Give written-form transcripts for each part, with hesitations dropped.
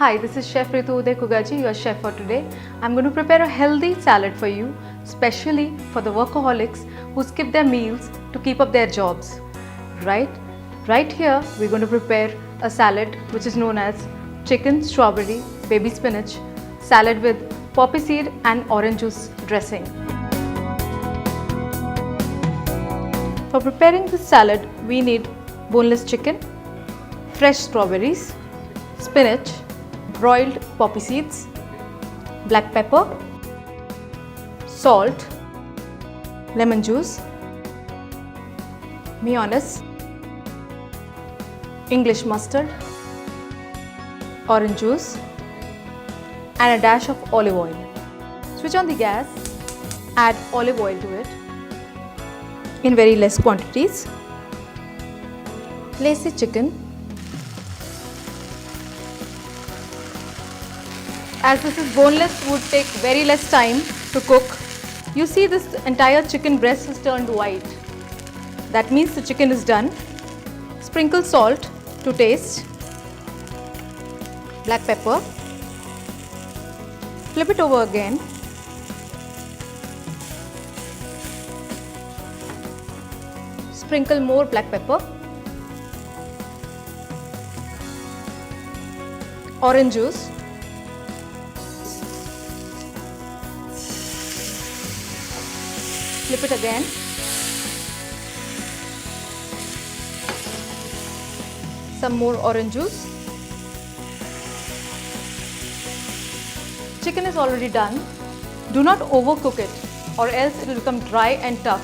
Hi, this is Chef Ritu, your chef for today. I'm going to prepare a healthy salad for you, especially for the workaholics who skip their meals to keep up their jobs. Right here, we're going to prepare a salad which is known as chicken, strawberry, baby spinach, salad with poppy seed and orange juice dressing. For preparing this salad, we need boneless chicken, fresh strawberries, spinach, broiled poppy seeds, black pepper, salt, lemon juice, mayonnaise, English mustard, orange juice and a dash of olive oil. Switch on the gas, add olive oil to it in very less quantities. Place the chicken. As this is boneless, would take very less time to cook. You see this entire chicken breast has turned white. That means the chicken is done. Sprinkle salt to taste. Black pepper. Flip it over again. Sprinkle more black pepper. Orange juice. Flip it again. Some more orange juice. Chicken is already done. Do not overcook it or else it will become dry and tough.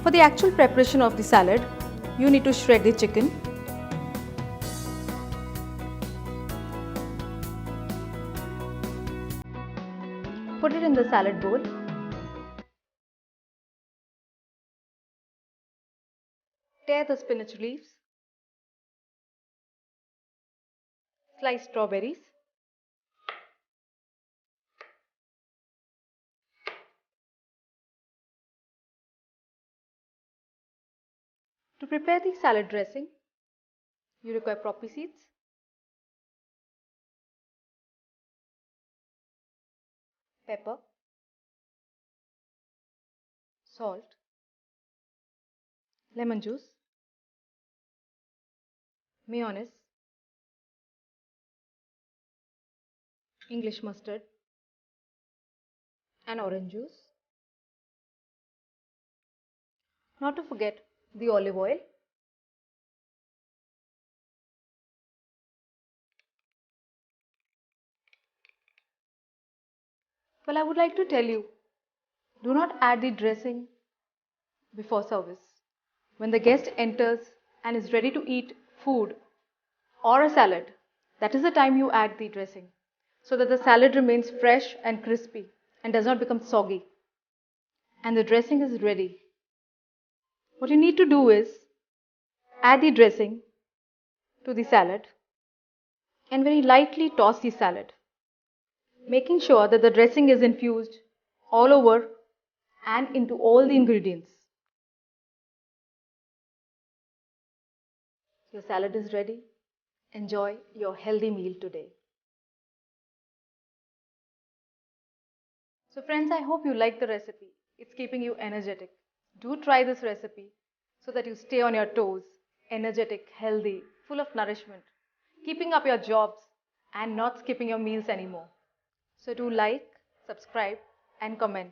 For the actual preparation of the salad, you need to shred the chicken. Put it in the salad bowl. Tear the spinach leaves. Slice strawberries. To prepare the salad dressing, you require poppy seeds, pepper, salt, lemon juice, mayonnaise, English mustard and orange juice. Not to forget the olive oil. Well, I would like to tell you, do not add the dressing before service. When the guest enters and is ready to eat food or a salad, that is the time you add the dressing so that the salad remains fresh and crispy and does not become soggy. And the dressing is ready. What you need to do is add the dressing to the salad and very lightly toss the salad, making sure that the dressing is infused all over and into all the ingredients. Your salad is ready. Enjoy your healthy meal today. So friends, I hope you like the recipe. It's keeping you energetic. Do try this recipe so that you stay on your toes, energetic, healthy, full of nourishment, keeping up your jobs and not skipping your meals anymore. So do like, subscribe and comment.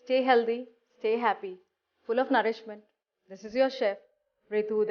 Stay healthy, stay happy, full of nourishment. This is your chef, Ritu.